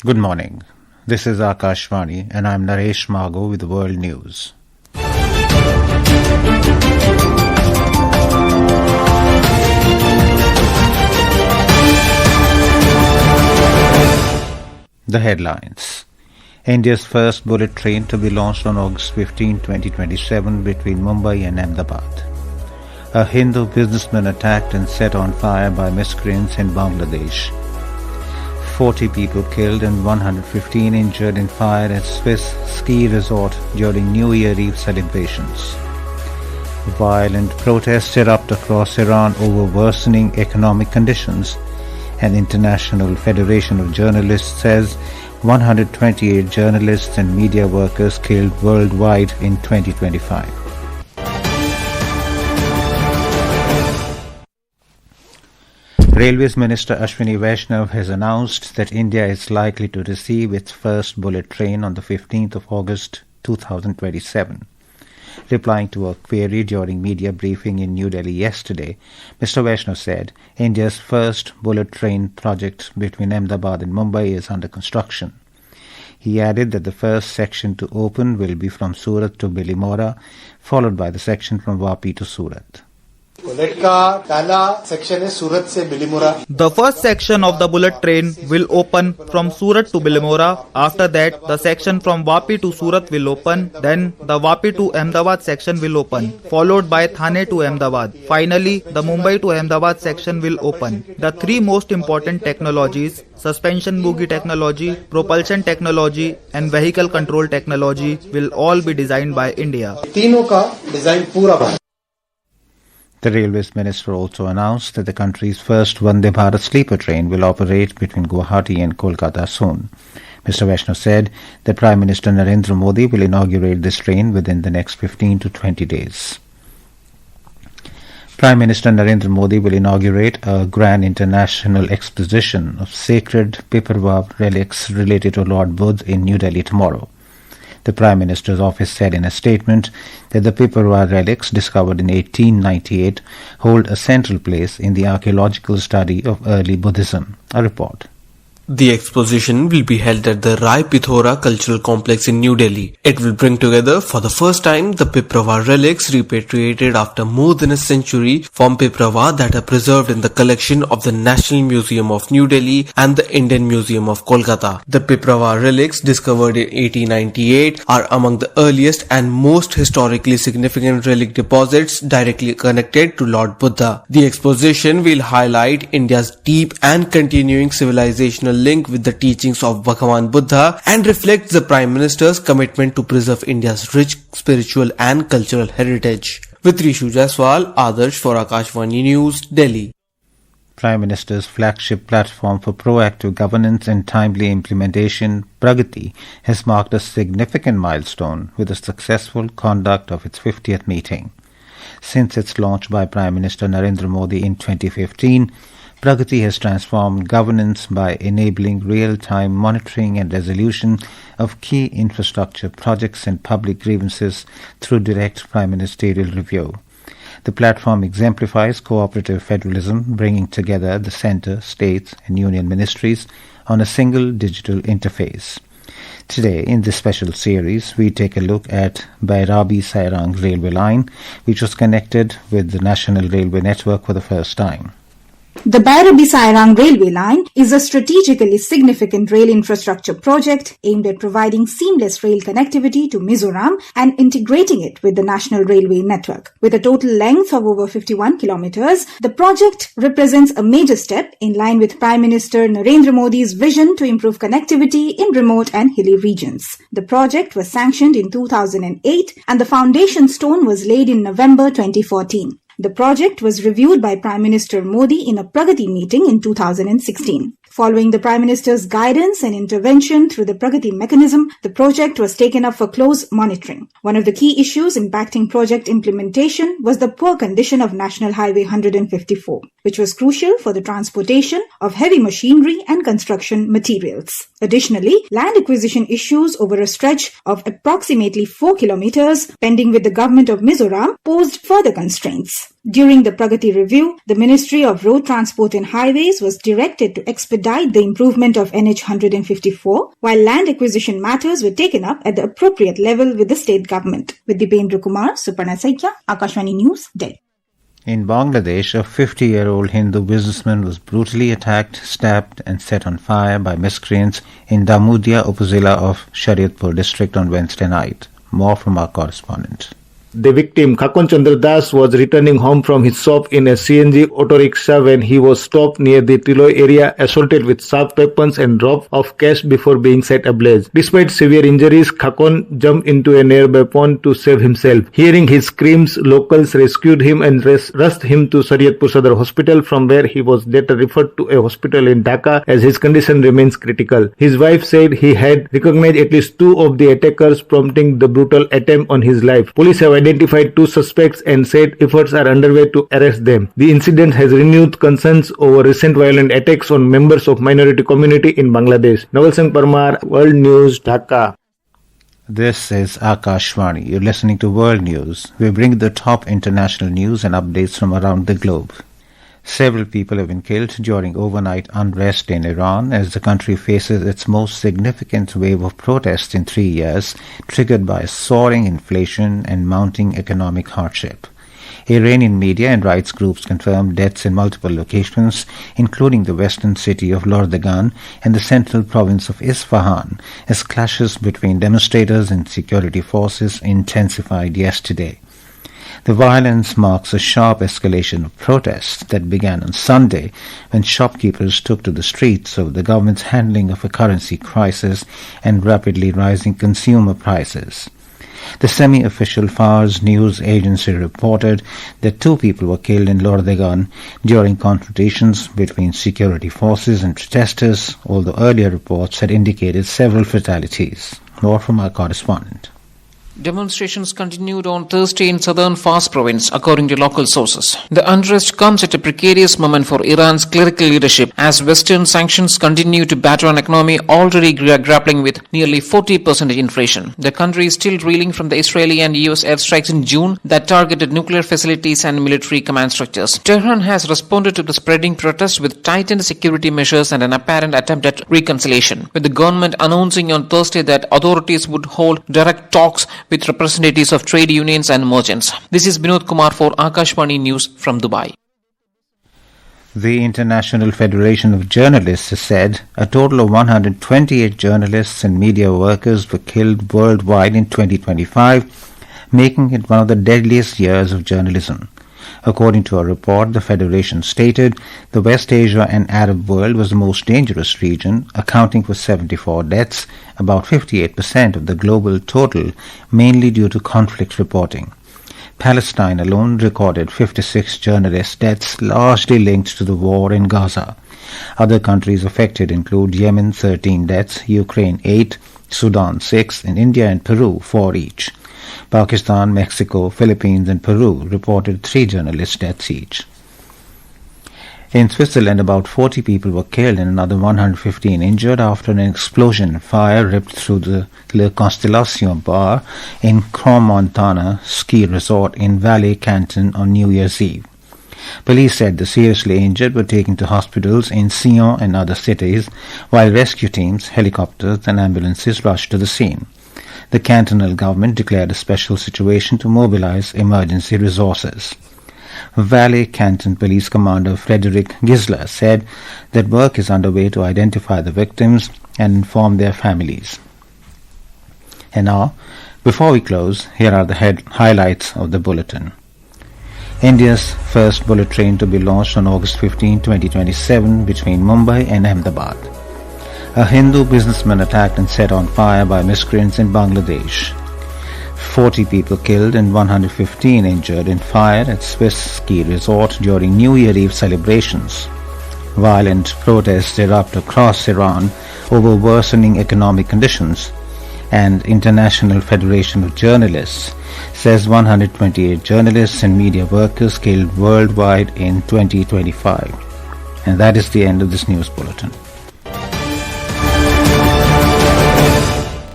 Good morning. This is Akashvani and I'm Naresh Margo with the World News. The headlines. India's first bullet train to be launched on August 15, 2027 between Mumbai and Ahmedabad. A Hindu businessman attacked and set on fire by miscreants in Bangladesh. 40 people killed and 115 injured in fire at Swiss ski resort during New Year Eve celebrations. Violent protests erupt across Iran over worsening economic conditions. An International Federation of Journalists says 128 journalists and media workers killed worldwide in 2025. Railways Minister Ashwini Vaishnav has announced that India is likely to receive its first bullet train on the 15th of August 2027. Replying to a query during media briefing in New Delhi yesterday, Mr. Vaishnav said India's first bullet train project between Ahmedabad and Mumbai is under construction. He added that the first section to open will be from Surat to Bilimora, followed by the section from Vapi to Surat. The first section of the bullet train will open from Surat to Bilimora. After that, the section from Vapi to Surat will open. Then, the Vapi to Ahmedabad section will open, followed by Thane to Ahmedabad. Finally, the Mumbai to Ahmedabad section will open. The three most important technologies, suspension bogie technology, propulsion technology, and vehicle control technology, will all be designed by India. The Railways Minister also announced that the country's first Vande Bharat sleeper train will operate between Guwahati and Kolkata soon. Mr. Vaishnav said that Prime Minister Narendra Modi will inaugurate this train within the next 15 to 20 days. Prime Minister Narendra Modi will inaugurate a grand international exposition of sacred Piparwa relics related to Lord Buddha in New Delhi tomorrow. The Prime Minister's office said in a statement that the Piparwa relics discovered in 1898 hold a central place in the archaeological study of early Buddhism. A report. The exposition will be held at the Rai Pithora Cultural Complex in New Delhi. It will bring together for the first time the Piparwa relics repatriated after more than a century from Piparwa that are preserved in the collection of the National Museum of New Delhi and the Indian Museum of Kolkata. The Piparwa relics discovered in 1898 are among the earliest and most historically significant relic deposits directly connected to Lord Buddha. The exposition will highlight India's deep and continuing civilizational link with the teachings of Bhagavan Buddha and reflects the Prime Minister's commitment to preserve India's rich spiritual and cultural heritage. With Rishu Jaiswal, Adarsh for Akashvani News, Delhi. Prime Minister's flagship platform for proactive governance and timely implementation, Pragati, has marked a significant milestone with the successful conduct of its 50th meeting. Since its launch by Prime Minister Narendra Modi in 2015, Pragati has transformed governance by enabling real-time monitoring and resolution of key infrastructure projects and public grievances through direct prime ministerial review. The platform exemplifies cooperative federalism, bringing together the centre, states and union ministries on a single digital interface. Today, in this special series, we take a look at Bairabi-Sairang railway line, which was connected with the National Railway Network for the first time. The Bairabi-Sairang railway line is a strategically significant rail infrastructure project aimed at providing seamless rail connectivity to Mizoram and integrating it with the National Railway Network. With a total length of over 51 kilometers, the project represents a major step in line with Prime Minister Narendra Modi's vision to improve connectivity in remote and hilly regions. The project was sanctioned in 2008 and the foundation stone was laid in November 2014. The project was reviewed by Prime Minister Modi in a Pragati meeting in 2016. Following the Prime Minister's guidance and intervention through the Pragati mechanism, the project was taken up for close monitoring. One of the key issues impacting project implementation was the poor condition of National Highway 154, which was crucial for the transportation of heavy machinery and construction materials. Additionally, land acquisition issues over a stretch of approximately 4 kilometers pending with the government of Mizoram posed further constraints. projects. During the Pragati review, the Ministry of Road Transport and Highways was directed to expedite the improvement of NH 154, while land acquisition matters were taken up at the appropriate level with the state government. With Dipendra Kumar, Suparna Saikya, Akashvani News, Delhi. In Bangladesh, a 50-year-old Hindu businessman was brutally attacked, stabbed and set on fire by miscreants in Damudia upazila of Shariatpur district on Wednesday night. More from our correspondent. The victim, Khakon Chandra Das, was returning home from his shop in a CNG auto rickshaw when he was stopped near the Tiloi area, assaulted with sharp weapons and robbed of cash before being set ablaze. Despite severe injuries, Khakon jumped into a nearby pond to save himself. Hearing his screams, locals rescued him and rushed him to Shariatpur Sadar Hospital, from where he was later referred to a hospital in Dhaka as his condition remains critical. His wife said he had recognized at least two of the attackers, prompting the brutal attempt on his life. Police have identified two suspects and said efforts are underway to arrest them. The incident has renewed concerns over recent violent attacks on members of minority community in Bangladesh. Naval Singh Parmar, World News, Dhaka. This is Akashvani. You're listening to World News. We bring the top international news and updates from around the globe. Several people have been killed during overnight unrest in Iran as the country faces its most significant wave of protests in 3 years, triggered by soaring inflation and mounting economic hardship. Iranian media and rights groups confirmed deaths in multiple locations, including the western city of Lordegan and the central province of Isfahan, as clashes between demonstrators and security forces intensified yesterday. The violence marks a sharp escalation of protests that began on Sunday when shopkeepers took to the streets over the government's handling of a currency crisis and rapidly rising consumer prices. The semi-official Fars news agency reported that 2 people were killed in Lordegan during confrontations between security forces and protesters, although earlier reports had indicated several fatalities. More from our correspondent. Demonstrations continued on Thursday in southern Fars province, according to local sources. The unrest comes at a precarious moment for Iran's clerical leadership, as Western sanctions continue to batter an economy already grappling with nearly 40% inflation. The country is still reeling from the Israeli and US airstrikes in June that targeted nuclear facilities and military command structures. Tehran has responded to the spreading protests with tightened security measures and an apparent attempt at reconciliation, with the government announcing on Thursday that authorities would hold direct talks with representatives of trade unions and merchants. This is Binod Kumar for Akashvani News from Dubai. The International Federation of Journalists has said a total of 128 journalists and media workers were killed worldwide in 2025, making it one of the deadliest years of journalism. According to a report, the Federation stated the West Asia and Arab world was the most dangerous region, accounting for 74 deaths, about 58% of the global total, mainly due to conflict reporting. Palestine alone recorded 56 journalist deaths, largely linked to the war in Gaza. Other countries affected include Yemen 13 deaths, Ukraine 8, Sudan 6, and India and Peru 4 each. Pakistan, Mexico, Philippines and Peru reported 3 journalist deaths each. In Switzerland, about 40 people were killed and another 115 injured after an explosion fire ripped through the Le Constellation bar in Crans-Montana ski resort in Valais Canton on New Year's Eve. Police said the seriously injured were taken to hospitals in Sion and other cities, while rescue teams, helicopters and ambulances rushed to the scene. The cantonal government declared a special situation to mobilize emergency resources. Valais Canton Police Commander Frederick Gisler said that work is underway to identify the victims and inform their families. And now, before we close, here are the highlights of the bulletin. India's first bullet train to be launched on August 15, 2027 between Mumbai and Ahmedabad. A Hindu businessman attacked and set on fire by miscreants in Bangladesh. 40 people killed and 115 injured in fire at Swiss ski resort during New Year Eve celebrations. Violent protests erupt across Iran over worsening economic conditions, and International Federation of Journalists says 128 journalists and media workers killed worldwide in 2025. And that is the end of this news bulletin.